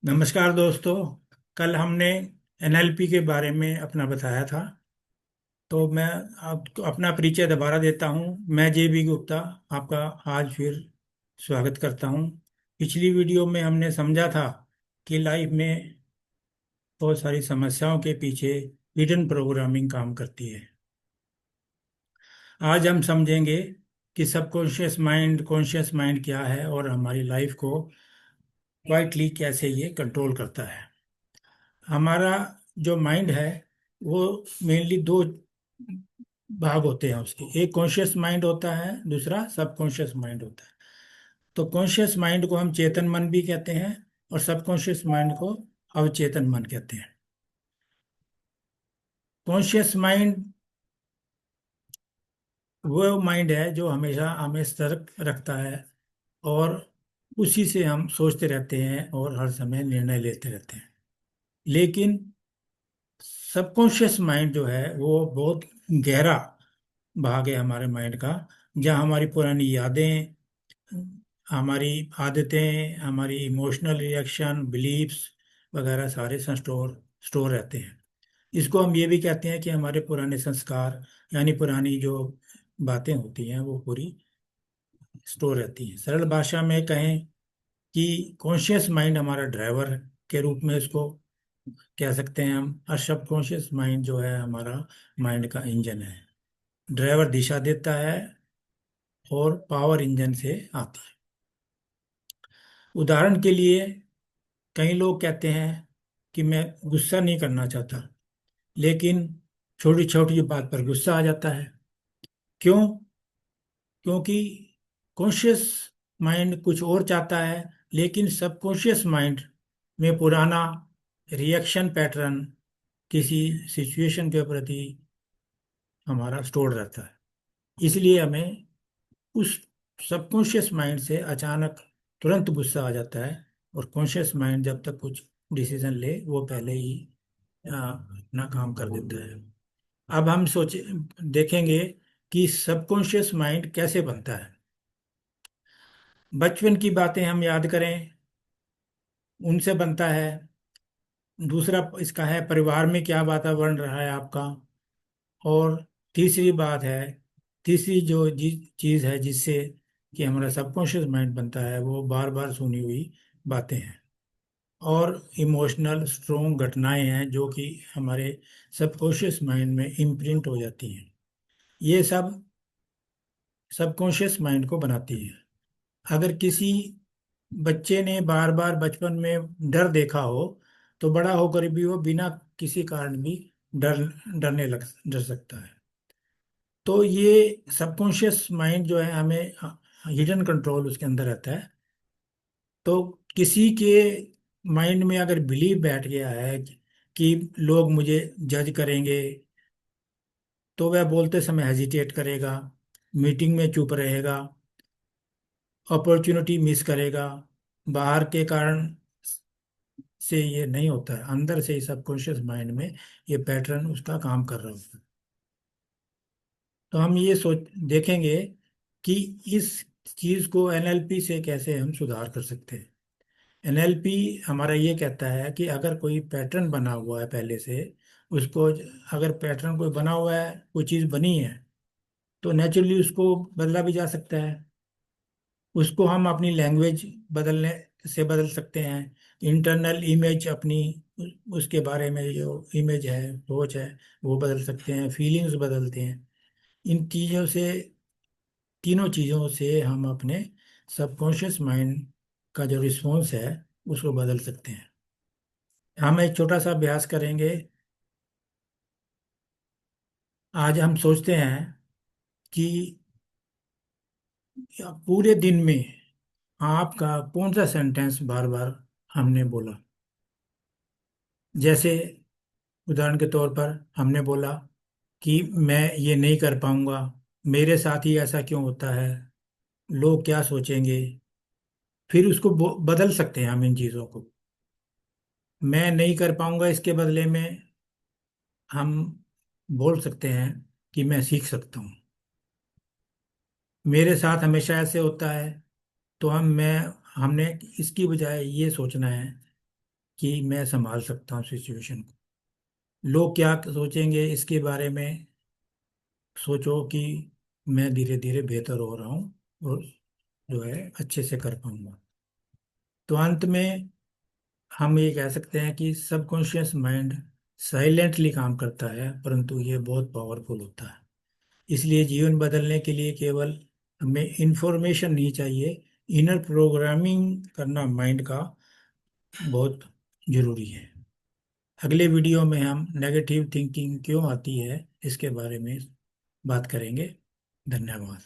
नमस्कार दोस्तों। कल हमने एनएलपी के बारे में अपना बताया था। तो मैं आपको अपना परिचय दोबारा देता हूं। मैं जेबी गुप्ता आपका आज फिर स्वागत करता हूं। पिछली वीडियो में हमने समझा था कि लाइफ में बहुत सारी समस्याओं के पीछे हिडन प्रोग्रामिंग काम करती है। आज हम समझेंगे कि सबकॉन्शियस माइंड कॉन्शियस माइंड क्या है और हमारी लाइफ को क्वाइटली कैसे ये कंट्रोल करता है। हमारा जो माइंड है वो मेनली दो भाग होते हैं उसके। एक कॉन्शियस माइंड होता है, दूसरा सबकॉन्शियस माइंड होता है। तो कॉन्शियस माइंड को हम चेतन मन भी कहते हैं और सबकॉन्शियस माइंड को अवचेतन मन कहते हैं। कॉन्शियस माइंड वो माइंड है जो हमेशा हमें सतर्क रखता है और उसी से हम सोचते रहते हैं और हर समय निर्णय लेते रहते हैं। लेकिन सबकॉन्शियस माइंड जो है वो बहुत गहरा भाग है हमारे माइंड का, जहाँ हमारी पुरानी यादें, हमारी आदतें, हमारी इमोशनल रिएक्शन, बिलीव्स वगैरह सारे स्टोर स्टोर रहते हैं। इसको हम ये भी कहते हैं कि हमारे पुराने संस्कार, यानी पुरानी जो बातें होती हैं वो पूरी स्टोर रहती हैं। सरल भाषा में कहें कि कॉन्शियस माइंड हमारा ड्राइवर के रूप में इसको कह सकते हैं हम, और सबकॉन्शियस माइंड जो है हमारा माइंड का इंजन है। ड्राइवर दिशा देता है और पावर इंजन से आता है। उदाहरण के लिए कई लोग कहते हैं कि मैं गुस्सा नहीं करना चाहता, लेकिन छोटी छोटी बात पर गुस्सा आ जाता है। क्यों? क्योंकि कॉन्शियस माइंड कुछ और चाहता है, लेकिन सबकॉन्शियस माइंड में पुराना रिएक्शन पैटर्न किसी सिचुएशन के प्रति हमारा स्टोर रहता है। इसलिए हमें उस सबकॉन्शियस माइंड से अचानक तुरंत गुस्सा आ जाता है, और कॉन्शियस माइंड जब तक कुछ डिसीजन ले वो पहले ही अपना काम कर देता है। अब हम सोचे देखेंगे कि सबकॉन्शियस माइंड कैसे बनता है। बचपन की बातें हम याद करें, उनसे बनता है। दूसरा इसका है परिवार में क्या वातावरण रहा है आपका। और तीसरी बात है, तीसरी जो चीज है जिससे कि हमारा सबकॉन्शियस माइंड बनता है, वो बार बार सुनी हुई बातें हैं और इमोशनल स्ट्रोंग घटनाएं हैं जो कि हमारे सबकॉन्शियस माइंड में इम्प्रिंट हो जाती हैं। ये सब सबकॉन्शियस माइंड को बनाती है। अगर किसी बच्चे ने बार बार बचपन में डर देखा हो, तो बड़ा होकर भी वो बिना किसी कारण भी डर डरने लग डर सकता है। तो ये सबकॉन्शियस माइंड जो है हमें हिडन कंट्रोल उसके अंदर रहता है। तो किसी के माइंड में अगर बिलीव बैठ गया है कि लोग मुझे जज करेंगे, तो वह बोलते समय हेजिटेट करेगा, मीटिंग में चुप रहेगा, अपॉर्चुनिटी मिस करेगा। बाहर के कारण से ये नहीं होता है, अंदर से ही सबकॉन्शियस माइंड में ये पैटर्न उसका काम कर रहा होता है। तो हम ये सोच देखेंगे कि इस चीज को एनएलपी से कैसे हम सुधार कर सकते हैं। एनएलपी हमारा ये कहता है कि अगर कोई पैटर्न बना हुआ है पहले से, उसको, अगर पैटर्न कोई बना हुआ है, कोई चीज बनी है, तो नेचुरली उसको बदला भी जा सकता है। उसको हम अपनी लैंग्वेज बदलने से बदल सकते हैं। इंटरनल इमेज अपनी, उसके बारे में जो इमेज है, सोच है, वो बदल सकते हैं। फीलिंग्स बदलते हैं। इन चीज़ों से, तीनों चीज़ों से हम अपने सबकॉन्शियस माइंड का जो रिस्पॉन्स है उसको बदल सकते हैं। हम एक छोटा सा अभ्यास करेंगे। आज हम सोचते हैं कि पूरे दिन में आपका कौन सा सेंटेंस बार बार हमने बोला। जैसे उदाहरण के तौर पर हमने बोला कि मैं ये नहीं कर पाऊंगा, मेरे साथ ही ऐसा क्यों होता है, लोग क्या सोचेंगे। फिर उसको बदल सकते हैं हम इन चीज़ों को। मैं नहीं कर पाऊंगा इसके बदले में हम बोल सकते हैं कि मैं सीख सकता हूँ। मेरे साथ हमेशा ऐसे होता है, तो हम मैं हमने इसकी बजाय ये सोचना है कि मैं संभाल सकता हूँ सिचुएशन को, लोग क्या सोचेंगे इसके बारे में सोचो कि मैं धीरे धीरे बेहतर हो रहा हूँ और जो है अच्छे से कर पाऊंगा। तो अंत में हम ये कह सकते हैं कि सबकॉन्शियस माइंड साइलेंटली काम करता है, परंतु ये बहुत पावरफुल होता है। इसलिए जीवन बदलने के लिए केवल हमें इंफॉर्मेशन नहीं चाहिए, इनर प्रोग्रामिंग करना माइंड का बहुत जरूरी है। अगले वीडियो में हम नेगेटिव थिंकिंग क्यों आती है इसके बारे में बात करेंगे। धन्यवाद।